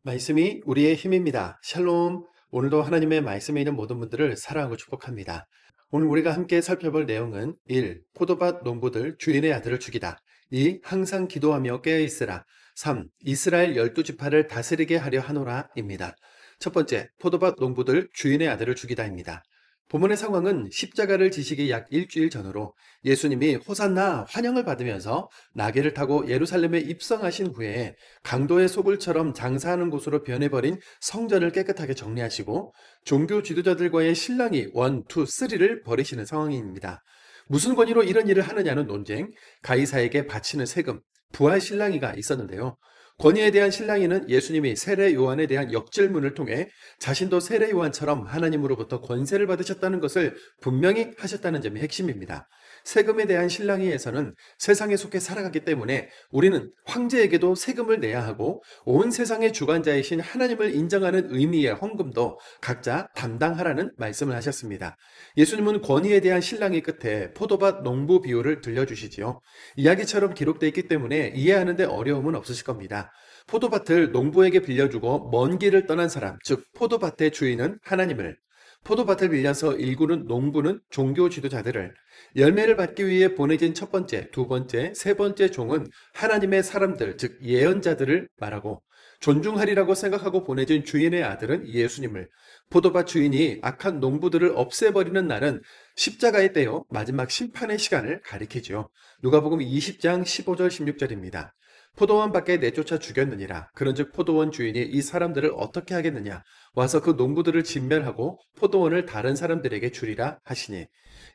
말씀이 우리의 힘입니다. 샬롬. 오늘도 하나님의 말씀에 있는 모든 분들을 사랑하고 축복합니다. 오늘 우리가 함께 살펴볼 내용은 1. 포도밭 농부들 주인의 아들을 죽이다. 2. 항상 기도하며 깨어있으라. 3. 이스라엘 12지파를 다스리게 하려 하노라 입니다. 첫 번째, 포도밭 농부들 주인의 아들을 죽이다입니다. 본문의 상황은 십자가를 지시기 약 일주일 전으로 예수님이 호산나 환영을 받으면서 나귀를 타고 예루살렘에 입성하신 후에 강도의 소굴처럼 장사하는 곳으로 변해버린 성전을 깨끗하게 정리하시고 종교 지도자들과의 신랑이 1, 2, 3를 벌이시는 상황입니다. 무슨 권위로 이런 일을 하느냐는 논쟁, 가이사에게 바치는 세금, 부할 신랑이가 있었는데요. 권위에 대한 신랑이는 예수님이 세례 요한에 대한 역질문을 통해 자신도 세례 요한처럼 하나님으로부터 권세를 받으셨다는 것을 분명히 하셨다는 점이 핵심입니다. 세금에 대한 신랑이에서는 세상에 속해 살아가기 때문에 우리는 황제에게도 세금을 내야 하고 온 세상의 주관자이신 하나님을 인정하는 의미의 헌금도 각자 담당하라는 말씀을 하셨습니다. 예수님은 권위에 대한 신랑이 끝에 포도밭 농부 비유를 들려주시지요. 이야기처럼 기록되어 있기 때문에 이해하는 데 어려움은 없으실 겁니다. 포도밭을 농부에게 빌려주고 먼 길을 떠난 사람, 즉 포도밭의 주인은 하나님을, 포도밭을 빌려서 일구는 농부는 종교 지도자들을, 열매를 받기 위해 보내진 첫 번째, 두 번째, 세 번째 종은 하나님의 사람들, 즉 예언자들을 말하고, 존중하리라고 생각하고 보내진 주인의 아들은 예수님을, 포도밭 주인이 악한 농부들을 없애버리는 날은 십자가에 떼어 마지막 심판의 시간을 가리키죠. 누가복음 20장 15절 16절입니다. 포도원 밖에 내쫓아 죽였느니라. 그런즉 포도원 주인이 이 사람들을 어떻게 하겠느냐. 와서 그 농부들을 진멸하고 포도원을 다른 사람들에게 주리라 하시니.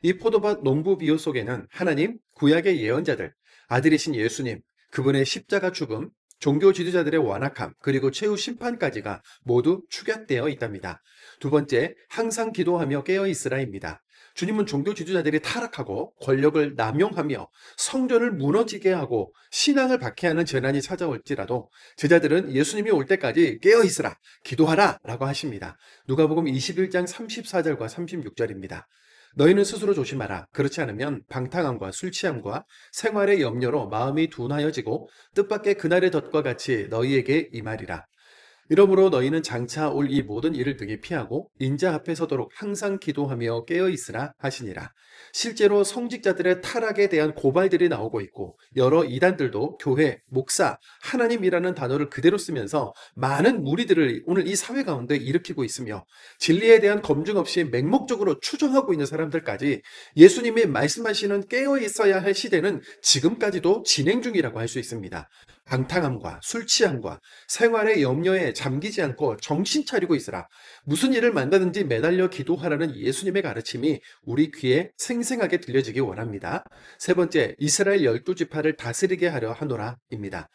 이 포도밭 농부 비유 속에는 하나님, 구약의 예언자들, 아들이신 예수님, 그분의 십자가 죽음, 종교 지도자들의 완악함, 그리고 최후 심판까지가 모두 축약되어 있답니다. 두 번째, 항상 기도하며 깨어있으라입니다. 주님은 종교 지도자들이 타락하고 권력을 남용하며 성전을 무너지게 하고 신앙을 박해하는 재난이 찾아올지라도 제자들은 예수님이 올 때까지 깨어있으라, 기도하라 라고 하십니다. 누가복음 21장 34절과 36절입니다. 너희는 스스로 조심하라. 그렇지 않으면 방탕함과 술 취함과 생활의 염려로 마음이 둔하여지고 뜻밖의 그날의 덫과 같이 너희에게 임하리라. 이러므로 너희는 장차 올 이 모든 일을 등에 피하고 인자 앞에 서도록 항상 기도하며 깨어있으라 하시니라. 실제로 성직자들의 타락에 대한 고발들이 나오고 있고 여러 이단들도 교회, 목사, 하나님이라는 단어를 그대로 쓰면서 많은 무리들을 오늘 이 사회 가운데 일으키고 있으며 진리에 대한 검증 없이 맹목적으로 추정하고 있는 사람들까지 예수님이 말씀하시는 깨어있어야 할 시대는 지금까지도 진행 중이라고 할 수 있습니다. 방탕함과 술 취함과 생활의 염려에 잠기지 않고 정신 차리고 있으라. 무슨 일을 만나든지 매달려 기도하라는 예수님의 가르침이 우리 귀에 생생하게 들려지기 원합니다. 세 번째, 이스라엘 12지파를 다스리게 하려 하노라입니다.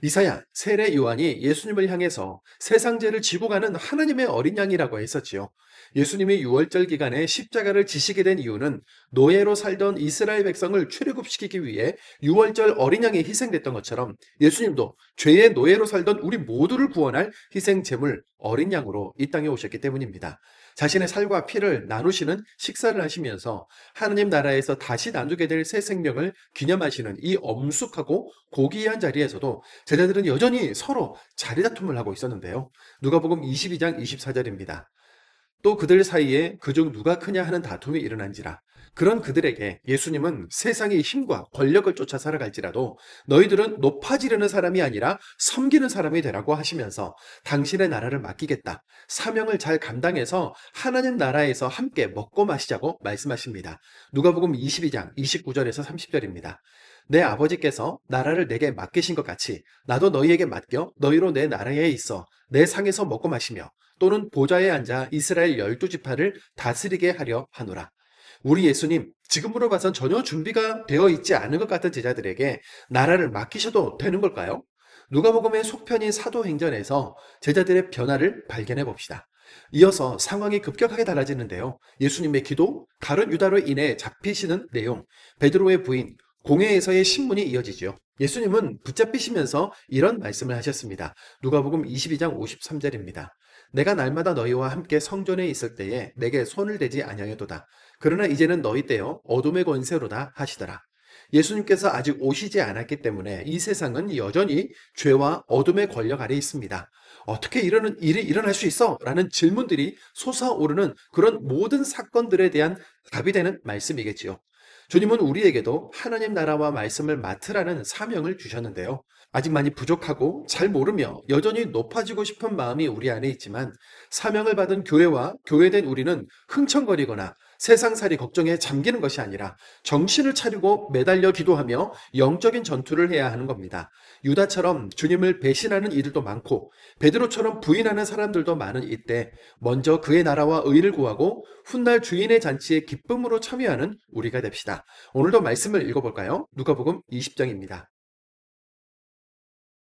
이사야, 세례 요한이 예수님을 향해서 세상 죄를 지고 가는 하나님의 어린 양이라고 했었지요. 예수님이 유월절 기간에 십자가를 지시게 된 이유는 노예로 살던 이스라엘 백성을 출애굽시키기 위해 유월절 어린 양이 희생됐던 것처럼 예수님도 죄의 노예로 살던 우리 모두를 구원할 희생 제물 어린 양으로 이 땅에 오셨기 때문입니다. 자신의 살과 피를 나누시는 식사를 하시면서 하나님 나라에서 다시 나누게 될 새 생명을 기념하시는 이 엄숙하고 고귀한 자리에서도 제자들은 여전히 서로 자리다툼을 하고 있었는데요. 누가복음 22장 24절입니다. 또 그들 사이에 그중 누가 크냐 하는 다툼이 일어난지라. 그런 그들에게 예수님은 세상의 힘과 권력을 쫓아 살아갈지라도 너희들은 높아지려는 사람이 아니라 섬기는 사람이 되라고 하시면서 당신의 나라를 맡기겠다. 사명을 잘 감당해서 하나님 나라에서 함께 먹고 마시자고 말씀하십니다. 누가복음 22장 29절에서 30절입니다. 내 아버지께서 나라를 내게 맡기신 것 같이 나도 너희에게 맡겨 너희로 내 나라에 있어 내 상에서 먹고 마시며 또는 보좌에 앉아 이스라엘 12지파를 다스리게 하려 하노라. 우리 예수님, 지금으로 봐선 전혀 준비가 되어 있지 않은 것 같은 제자들에게 나라를 맡기셔도 되는 걸까요? 누가복음의 속편인 사도행전에서 제자들의 변화를 발견해 봅시다. 이어서 상황이 급격하게 달라지는데요. 예수님의 기도, 다른 유다로 인해 잡히시는 내용, 베드로의 부인, 공회에서의 신문이 이어지죠. 예수님은 붙잡히시면서 이런 말씀을 하셨습니다. 누가복음 22장 53절입니다. 내가 날마다 너희와 함께 성전에 있을 때에 내게 손을 대지 아니하였도다. 그러나 이제는 너희 떼어 어둠의 권세로다 하시더라. 예수님께서 아직 오시지 않았기 때문에 이 세상은 여전히 죄와 어둠의 권력 아래 있습니다. 어떻게 이러는 일이 일어날 수 있어? 라는 질문들이 솟아오르는 그런 모든 사건들에 대한 답이 되는 말씀이겠지요. 주님은 우리에게도 하나님 나라와 말씀을 맡으라는 사명을 주셨는데요. 아직 많이 부족하고 잘 모르며 여전히 높아지고 싶은 마음이 우리 안에 있지만 사명을 받은 교회와 교회된 우리는 흥청거리거나 세상살이 걱정에 잠기는 것이 아니라 정신을 차리고 매달려 기도하며 영적인 전투를 해야 하는 겁니다. 유다처럼 주님을 배신하는 이들도 많고 베드로처럼 부인하는 사람들도 많은 이때 먼저 그의 나라와 의를 구하고 훗날 주인의 잔치에 기쁨으로 참여하는 우리가 됩시다. 오늘도 말씀을 읽어볼까요? 누가복음 20장입니다.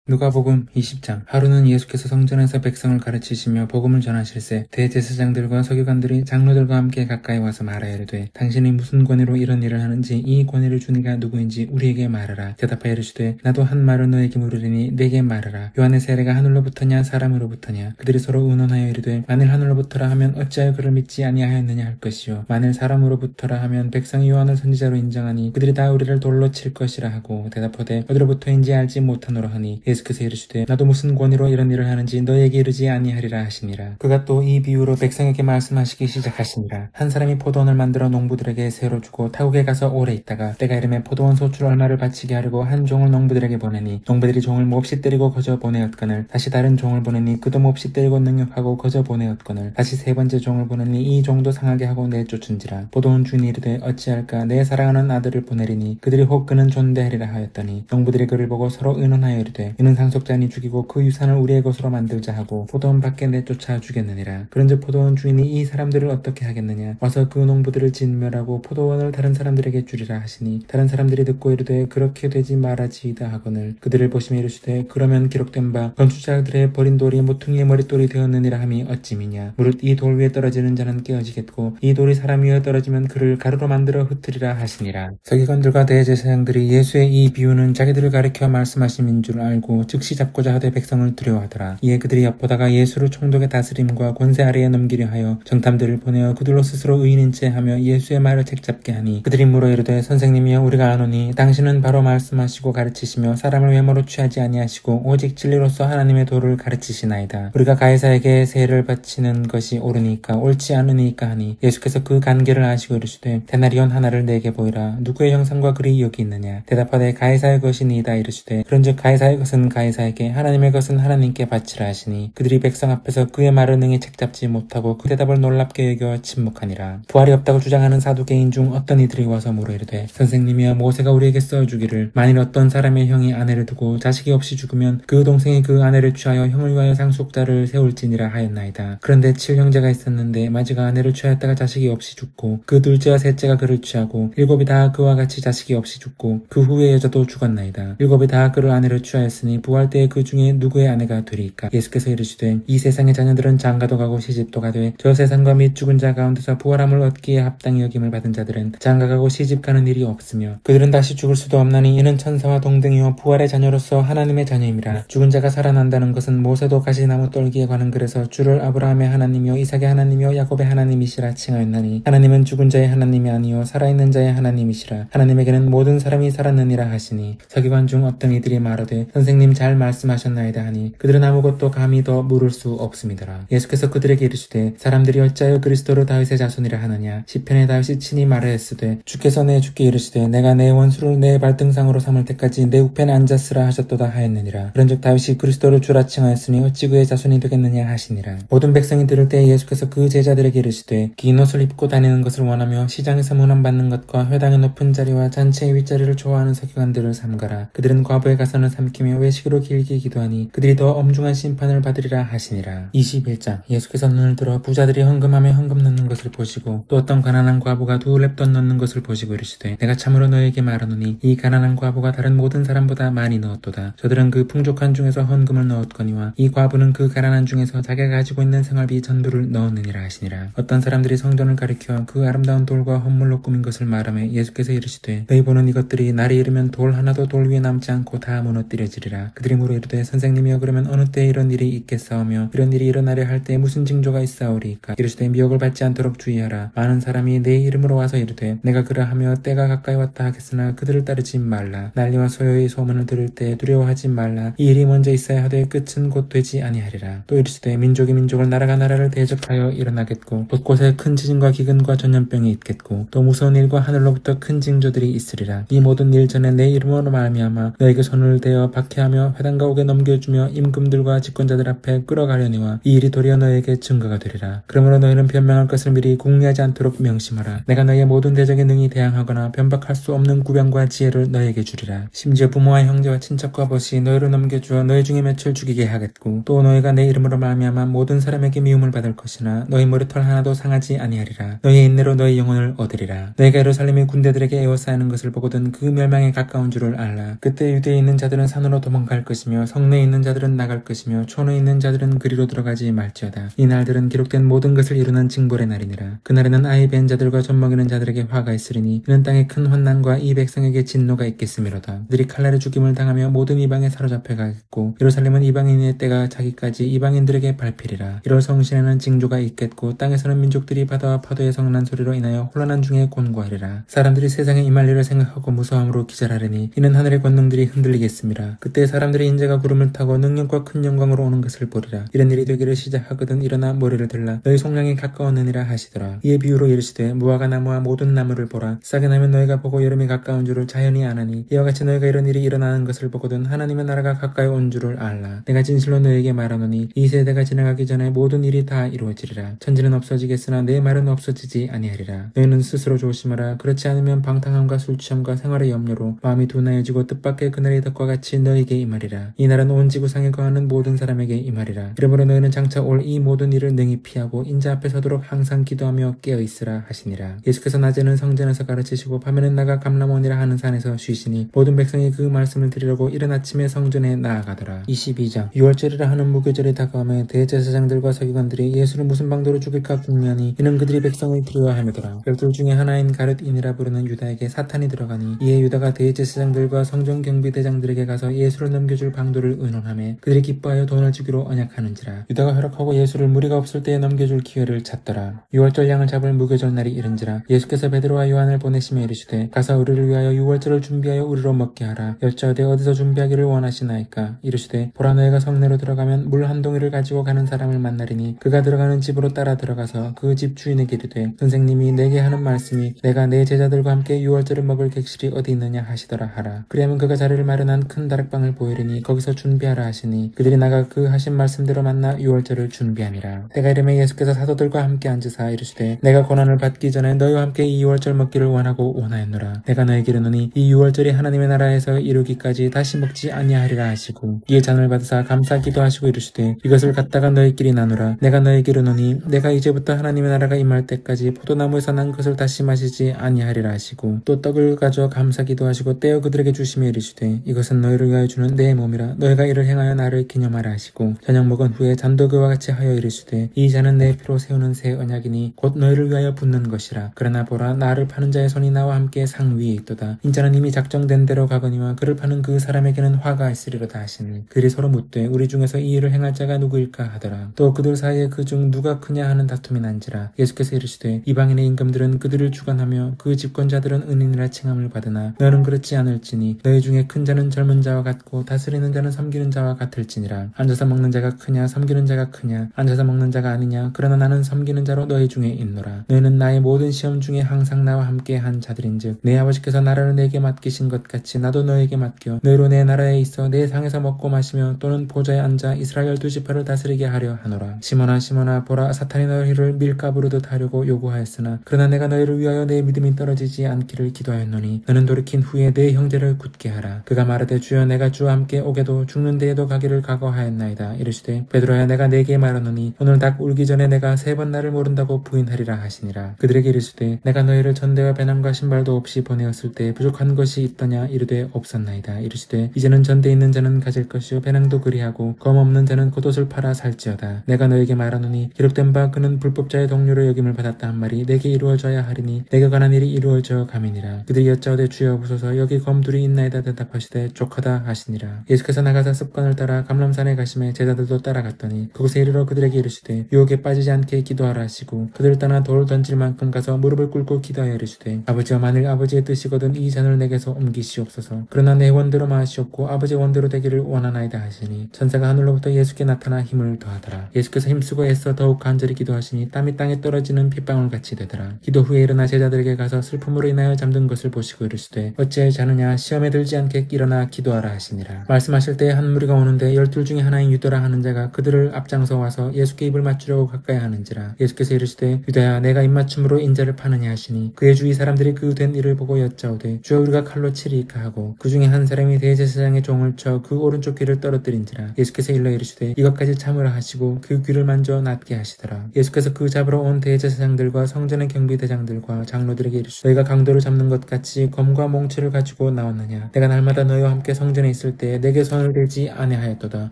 누가복음 20장. 하루는 예수께서 성전에서 백성을 가르치시며 복음을 전하실세 대제사장들과 서기관들이 장로들과 함께 가까이 와서 말하여 이르되 당신이 무슨 권위로 이런 일을 하는지 이 권위를 준 이가 누구인지 우리에게 말하라. 대답하여 이르시되 나도 한 말을 너에게 물으리니 내게 말하라. 요한의 세례가 하늘로부터냐 사람으로부터냐. 그들이 서로 의논하여 이르되 만일 하늘로부터라 하면 어찌하여 그를 믿지 아니하였느냐 할 것이요 만일 사람으로부터라 하면 백성이 요한을 선지자로 인정하니 그들이 다 우리를 돌로 칠 것이라 하고 대답하되 어디로부터인지 알지 못하노라 하니 예수께서 이르시되 나도 무슨 권위로 이런 일을 하는지 너에게 이르지 아니하리라 하시니라. 그가 또 이 비유로 백성에게 말씀하시기 시작하시니라. 한 사람이 포도원을 만들어 농부들에게 세로 주고 타국에 가서 오래 있다가 때가 이르매 포도원 소출 얼마를 바치게 하려고 한 종을 농부들에게 보내니 농부들이 종을 몹시 때리고 거저 보내었거늘 다시 다른 종을 보내니 그도 몹시 때리고 능욕하고 거저 보내었거늘 다시 세 번째 종을 보내니 이 종도 상하게 하고 내쫓은지라. 포도원 주인이 이르되 어찌할까 내 사랑하는 아들을 보내리니 그들이 혹 그는 존대하리라 하였더니 농부들이 그를 보고 서로 의논하여 이르되 이는 상속자니 죽이고 그 유산을 우리의 것으로 만들자 하고 포도원 밖에 내쫓아 주겠느니라. 그런즉 포도원 주인이 이 사람들을 어떻게 하겠느냐 와서 그 농부들을 진멸하고 포도원을 다른 사람들에게 주리라 하시니 다른 사람들이 듣고 이르되 그렇게 되지 말아지이다 하거늘 그들을 보시며 이르시되 그러면 기록된 바 건축자들의 버린 돌이 모퉁이의 머릿돌이 되었느니라 함이 어찌미냐. 무릇 이 돌 위에 떨어지는 자는 깨어지겠고 이 돌이 사람 위에 떨어지면 그를 가루로 만들어 흩으리라 하시니라. 서기관들과 대제사장들이 예수의 이 비유는 자기들을 가리켜 말씀하심인 줄 알고 즉시 잡고자 하되 백성을 두려워하더라. 이에 그들이 엿보다가 예수를 총독의 다스림과 권세 아래에 넘기려 하여 정탐들을 보내어 그들로 스스로 의인인 채 하며 예수의 말을 책잡게 하니 그들이 물어 이르되 선생님이여 우리가 아노니 당신은 바로 말씀하시고 가르치시며 사람을 외모로 취하지 아니하시고 오직 진리로서 하나님의 도를 가르치시나이다. 우리가 가이사에게 세를 바치는 것이 옳으니까 옳지 않으니까 하니 예수께서 그 간계를 아시고 이르시되 데나리온 하나를 내게 보이라. 누구의 형상과 글이 여기 있느냐. 대답하되 가이사의 것이니이다 이르시되 그런즉 가이사의 것은 가이사에게 하나님의 것은 하나님께 바치라 하시니 그들이 백성 앞에서 그의 말을 능히 책잡지 못하고 그 대답을 놀랍게 여겨 침묵하니라. 부활이 없다고 주장하는 사두개인 중 어떤 이들이 와서 물어 이르되 선생님이여 모세가 우리에게 써주기를 만일 어떤 사람의 형이 아내를 두고 자식이 없이 죽으면 그 동생이 그 아내를 취하여 형을 위하여 상속자를 세울지니라 하였나이다. 그런데 7형제가 있었는데 마지가 아내를 취하였다가 자식이 없이 죽고 그 둘째와 셋째가 그를 취하고 7이 다 그와 같이 자식이 없이 죽고 그 후에 여자도 죽었나이다. 7이 다 그를 아내를 취하였으니 부활 때에 그 중에 누구의 아내가 되리까. 예수께서 이르시되 이 세상의 자녀들은 장가도 가고 시집도 가되 저 세상과 및 죽은 자 가운데서 부활함을 얻기에 합당히 여김을 받은 자들은 장가가고 시집가는 일이 없으며 그들은 다시 죽을 수도 없나니 이는 천사와 동등이요 부활의 자녀로서 하나님의 자녀임이라. 죽은 자가 살아난다는 것은 모세도 가시나무 떨기에 관한 글에서 주를 아브라함의 하나님이요 이삭의 하나님이요 야곱의 하나님이시라 칭하였나니 하나님은 죽은 자의 하나님이 아니요 살아있는 자의 하나님이시라. 하나님에게는 모든 사람이 살았느니라 하시니 서기관 중 어떤 이들이 말하되 선생님 잘 말씀하셨나이다 하니 그들은 아무것도 감히 더 물을 수 없음이더라. 예수께서 그들에게 이르시되 사람들이 어찌하여 그리스도를 다윗의 자손이라 하느냐. 시편에 다윗이 친히 말하였으되 주께서 내 주께 이르시되 내가 내 원수를 내 발등상으로 삼을 때까지 내 우편에 앉았으라 하셨도다 하였느니라. 그런즉 다윗이 그리스도를 주라 칭하였으니 어찌 그의 자손이 되겠느냐 하시니라. 모든 백성이 들을 때 예수께서 그 제자들에게 이르시되 긴 옷을 입고 다니는 것을 원하며 시장에서 문안받는 것과 회당의 높은 자리와 잔치의 윗자리를 좋아하는 서기관들을 삼가라. 그들은 과부에 가서는 삼키며 외식으로 길게 기도하니 그들이 더 엄중한 심판을 받으리라 하시니라. 21장. 예수께서 눈을 들어 부자들이 헌금하며 헌금 넣는 것을 보시고 또 어떤 가난한 과부가 2렙돈 넣는 것을 보시고 이르시되 내가 참으로 너에게 말하노니 이 가난한 과부가 다른 모든 사람보다 많이 넣었도다. 저들은 그 풍족한 중에서 헌금을 넣었거니와 이 과부는 그 가난한 중에서 자기가 가지고 있는 생활비 전부를 넣었느니라 하시니라. 어떤 사람들이 성전을 가리켜 그 아름다운 돌과 헌물로 꾸민 것을 말하며 예수께서 이르시되 너희 보는 이것들이 날이 이르면 돌 하나도 돌 위에 남지 않고 다 무너뜨려지리라 하니라. 그들이 물어 이르되 선생님이여 그러면 어느 때에 이런 일이 있겠사오며 이런 일이 일어나려 할 때에 무슨 징조가 있사오리이까. 이르시되 미혹을 받지 않도록 주의하라. 많은 사람이 내 이름으로 와서 이르되 내가 그러하며 때가 가까이 왔다 하겠으나 그들을 따르지 말라. 난리와 소요의 소문을 들을 때 두려워하지 말라. 이 일이 먼저 있어야 하되 끝은 곧 되지 아니하리라. 또 이르시되 민족이 민족을 나라가 나라를 대적하여 일어나겠고 곳곳에 큰 지진과 기근과 전염병이 있겠고 또 무서운 일과 하늘로부터 큰 징조들이 있으리라. 이 모든 일 전에 내 이름으로 말미암아 너에게 손을 대어 박해하며 회당과 옥에 넘겨주며 임금들과 집권자들 앞에 끌어가려니와 이 일이 도리어 너에게 증거가 되리라. 그러므로 너희는 변명할 것을 미리 궁리하지 않도록 명심하라. 내가 너희의 모든 대적에 능히 대항하거나 변박할 수 없는 구변과 지혜를 너에게 주리라. 심지어 부모와 형제와 친척과 벗이 너희를 넘겨주어 너희 중에 몇을 죽이게 하겠고 또 너희가 내 이름으로 말미암아 모든 사람에게 미움을 받을 것이나 너희 머리털 하나도 상하지 아니하리라. 너희의 인내로 너희 영혼을 얻으리라. 너희가 예루살렘이 군대들에게 에워싸이는 것을 보거든 그 멸망에 가까운 줄을 알라. 그때 유대에 있는 자들은 산으로 도망갈 것이며 성내에 있는 자들은 나갈 것이며 촌에 있는 자들은 그리로 들어가지 말지어다. 이 날들은 기록된 모든 것을 이루는 징벌의 날이니라. 그날에는 아이 벤 자들과 젖먹이는 자들에게 화가 있으리니 이는 땅에 큰 환난과 이 백성에게 진노가 있겠음이로다. 그들이 칼날에 죽임을 당하며 모든 이방에 사로잡혀 가겠고 예루살렘은 이방인의 때가 자기까지 이방인들에게 밟히리라. 이럴 성신에는 징조가 있겠고 땅에서는 민족들이 바다와 파도의 성난 소리로 인하여 혼란한 중에 곤고하리라. 사람들이 세상에 임할 일을 생각하고 무서움으로 기절하리니 이는 하늘의 권능들이 흔들리겠음이라. 그때 사람들이 인자가 구름을 타고 능력과 큰 영광으로 오는 것을 보리라. 이런 일이 되기를 시작하거든 일어나 머리를 들라 너희 속량이 가까웠느니라 하시더라. 이에 비유로 이르시되 무화과 나무와 모든 나무를 보라. 싹이 나면 너희가 보고 여름이 가까운 줄을 자연히 아나니 이와 같이 너희가 이런 일이 일어나는 것을 보거든 하나님의 나라가 가까이 온 줄을 알라. 내가 진실로 너희에게 말하노니 이 세대가 지나가기 전에 모든 일이 다 이루어지리라. 천지는 없어지겠으나 내 말은 없어지지 아니하리라. 너희는 스스로 조심하라. 그렇지 않으면 방탕함과 술취함과 생활의 염려로 마음이 둔하여지고 뜻밖의 그날의 덕과 같이 너희에게 임하리라. 이 날은 온 지구상에 거하는 모든 사람에게 임하리라. 이러므로 너희는 장차 올 이 모든 일을 능히 피하고 인자 앞에 서도록 항상 기도하며 깨어있으라 하시니라. 예수께서 낮에는 성전에서 가르치시고 밤에는 나가 감람원이라 하는 산에서 쉬시니 모든 백성이 그 말씀을 드리려고 이른 아침에 성전에 나아가더라. 22장 유월절이라 하는 무교절이 다가오매 대제사장들과 서기관들이 예수를 무슨 방도로 죽일까 궁리하니 이는 그들이 백성을 두려워함이더라. 열둘 중에 하나인 가룟인이라 부르는 유다에게 사탄이 들어가니 이에 유다가 대제사장들과 성전 경비대장들에게 가서 예수를 넘겨줄 방도를 의논하며 그들이 기뻐하여 돈을 주기로 언약하는지라. 유다가 허락하고 예수를 무리가 없을 때에 넘겨줄 기회를 찾더라. 유월절 양을 잡을 무교절 날이 이른지라. 예수께서 베드로와 요한을 보내시며 이르시되 가서 우리를 위하여 유월절을 준비하여 우리로 먹게 하라. 여짜오되 어디서 준비하기를 원하시나이까. 이르시되 보라 너희가 성내로 들어가면 물 한 동이를 가지고 가는 사람을 만나리니 그가 들어가는 집으로 따라 들어가서 그 집 주인에게 이르되 선생님이 내게 하는 말씀이 내가 내 제자들과 함께 유월절을 먹을 객실이 어디 있느냐 하시더라 하라. 그리하면 그가 자리를 마련한 큰 다락방을 보이리니 거기서 준비하라 하시니 그들이 나가 그 하신 말씀대로 만나 유월절을 준비하니라. 때가 이르매 예수께서 사도들과 함께 앉으사 이르시되 내가 고난을 받기 전에 너희와 함께 이 유월절 먹기를 원하였노라. 내가 너희에게 이르노니 이 유월절이 하나님의 나라에서 이루기까지 다시 먹지 아니하리라 하시고 이에 잔을 받으사 감사 기도하시고 이르시되 이것을 갖다가 너희끼리 나누라. 내가 너희에게 이르노니 내가 이제부터 하나님의 나라가 임할 때까지 포도나무에서 난 것을 다시 마시지 아니하리라 하시고 또 떡을 가져 감사 기도하시고 떼어 그들에게 주시며 이르시되 이것은 너희를 위하여 주는 내 몸이라. 너희가 이를 행하여 나를 기념하라 하시고 저녁 먹은 후에 잔도 그와 같이 하여 이르시되 이 잔은 내 피로 세우는 새 언약이니 곧 너희를 위하여 붓는 것이라. 그러나 보라 나를 파는 자의 손이 나와 함께 상 위에 있도다. 인자는 이미 작정된 대로 가거니와 그를 파는 그 사람에게는 화가 있으리로다 하시니 그들이 서로 묻되 우리 중에서 이 일을 행할 자가 누구일까 하더라. 또 그들 사이에 그 중 누가 크냐 하는 다툼이 난지라. 예수께서 이르시되 이방인의 임금들은 그들을 주관하며 그 집권자들은 은인이라 칭함을 받으나 너는 그렇지 않을지니 너희 중에 큰 자는 젊은 자와 같고 다스리는 자는 섬기는 자와 같을지니라. 앉아서 먹는 자가 크냐 섬기는 자가 크냐. 앉아서 먹는 자가 아니냐. 그러나 나는 섬기는 자로 너희 중에 있노라. 너희는 나의 모든 시험 중에 항상 나와 함께 한 자들인즉 내 아버지께서 나라를 내게 맡기신 것 같이 나도 너에게 맡겨 너희로 내 나라에 있어 내 상에서 먹고 마시며 또는 보좌에 앉아 이스라엘 12지파를 다스리게 하려 하노라. 시몬아 시몬아 보라 사탄이 너희를 밀가부르듯 하려고 요구하였으나 그러나 내가 너희를 위하여 내 믿음이 떨어지지 않기를 기도하였노니 너는 돌이킨 후에 내 형제를 굳게 하라. 그가 말하되 주여 내가 주와 함께 오게도 죽는 데에도 가기를 각오하였나이다. 이르시되 베드로야 내가 네게 말하노니 오늘 닭 울기 전에 내가 3번 나를 모른다고 부인하리라 하시니라. 그들에게 이르시되 내가 너희를 전대와 배낭과 신발도 없이 보내었을 때 부족한 것이 있더냐. 이르되 없었나이다. 이르시되 이제는 전대 있는 자는 가질 것이요 배낭도 그리하고 검 없는 자는 겉옷을 팔아 살지어다. 내가 너에게 말하노니 기록된 바 그는 불법자의 동료로 여김을 받았다 한 말이 내게 이루어져야 하리니 내게 관한 일이 이루어져 감이니라. 그들이 여짜오되 주여 보소서 여기 검 둘이 있나이다. 대답하시되 족하다 하시더라. 하시니라. 예수께서 나가사 습관을 따라 감람산에 가심에 제자들도 따라갔더니 그곳에 이르러 그들에게 이르시되 유혹에 빠지지 않게 기도하라 하시고 그들을 떠나 돌 던질 만큼 가서 무릎을 꿇고 기도하여 이르시되 아버지여 만일 아버지의 뜻이거든 이 잔을 내게서 옮기시옵소서. 그러나 내 원대로 마시옵고 아버지의 원대로 되기를 원하나이다 하시니 천사가 하늘로부터 예수께 나타나 힘을 더하더라. 예수께서 힘쓰고 애써 더욱 간절히 기도하시니 땀이 땅에 떨어지는 핏방울 같이 되더라. 기도 후에 일어나 제자들에게 가서 슬픔으로 인하여 잠든 것을 보시고 이르시되 어찌하여 자느냐 시험에 들지 않게 일어나 기도하라 하시니라. 말씀하실 때에 한 무리가 오는데 12 중에 하나인 유다라 하는 자가 그들을 앞장서 와서 예수께 입을 맞추려고 가까이 하는지라. 예수께서 이르시되 유다야 내가 입맞춤으로 인자를 파느냐 하시니 그의 주위 사람들이 그 된 일을 보고 여짜오되 주여 우리가 칼로 치리이까 하고 그 중에 한 사람이 대제사장의 종을 쳐 그 오른쪽 귀를 떨어뜨린지라. 예수께서 일러 이르시되 이것까지 참으라 하시고 그 귀를 만져 낫게 하시더라. 예수께서 그 잡으러 온 대제사장들과 성전의 경비대장들과 장로들에게 이르시되 너희가 강도를 잡는 것 같이 검과 몽치를 가지고 나왔느냐. 내가 날마다 너희와 함께 성전에 있을 때에 내게 손을 대지 아니하였도다.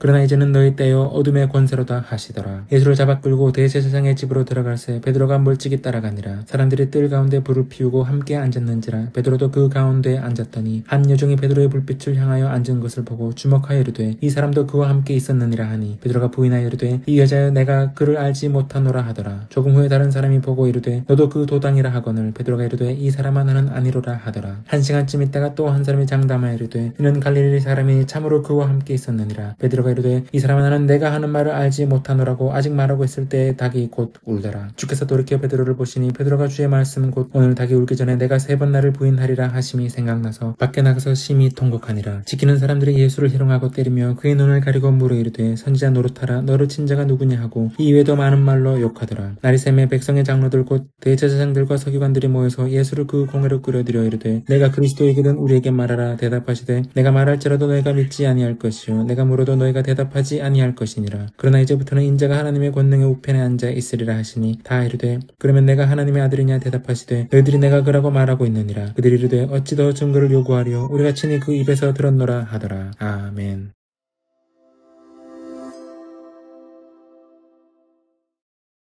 그러나 이제는 너희 때요 어둠의 권세로다 하시더라. 예수를 잡아 끌고 대제사장의 집으로 들어갈새 베드로가 멀찍이 따라가니라. 사람들이 뜰 가운데 불을 피우고 함께 앉았는지라. 베드로도 그 가운데에 앉았더니 한 여종이 베드로의 불빛을 향하여 앉은 것을 보고 주목하여 이르되 이 사람도 그와 함께 있었느니라 하니 베드로가 부인하여 이르되 이 여자여 내가 그를 알지 못하노라 하더라. 조금 후에 다른 사람이 보고 이르되 너도 그 도당이라 하거늘 베드로가 이르되 이 사람아 나는 아니로라 하더라. 한 시간쯤 있다가 또 한 사람이 장담하여 이르되 이는 갈릴리 사람이 참으로 그와 함께 있었느니라. 베드로가 이르되 이 사람아 나는 내가 하는 말을 알지 못하노라고 아직 말하고 있을 때에 닭이 곧 울더라. 주께서 돌이켜 베드로를 보시니 베드로가 주의 말씀 곧 오늘 닭이 울기 전에 내가 3번 나를 부인하리라 하심이 생각나서 밖에 나가서 심히 통곡하니라. 지키는 사람들이 예수를 희롱하고 때리며 그의 눈을 가리고 물어 이르되 선지자 노릇하라 너를 친 자가 누구냐 하고 이 외에도 많은 말로 욕하더라. 날이 새매 백성의 장로들 곧 대제사장들과 서기관들이 모여서 예수를 그 공회로 끌어들여 이르되 내가 그리스도이거든 우리에게 말하라. 대답하시되 내가 말할지라도 너희가 믿지 아니할 것이요 내가 물어도 너희가 대답하지 아니할 것이니라. 그러나 이제부터는 인자가 하나님의 권능의 우편에 앉아 있으리라 하시니 다 이르되 그러면 내가 하나님의 아들이냐 대답하시되 너희들이 내가 그라고 말하고 있느니라. 그들이 이르되 어찌 더 증거를 요구하리요 우리가 친히 그 입에서 들었노라 하더라. 아멘.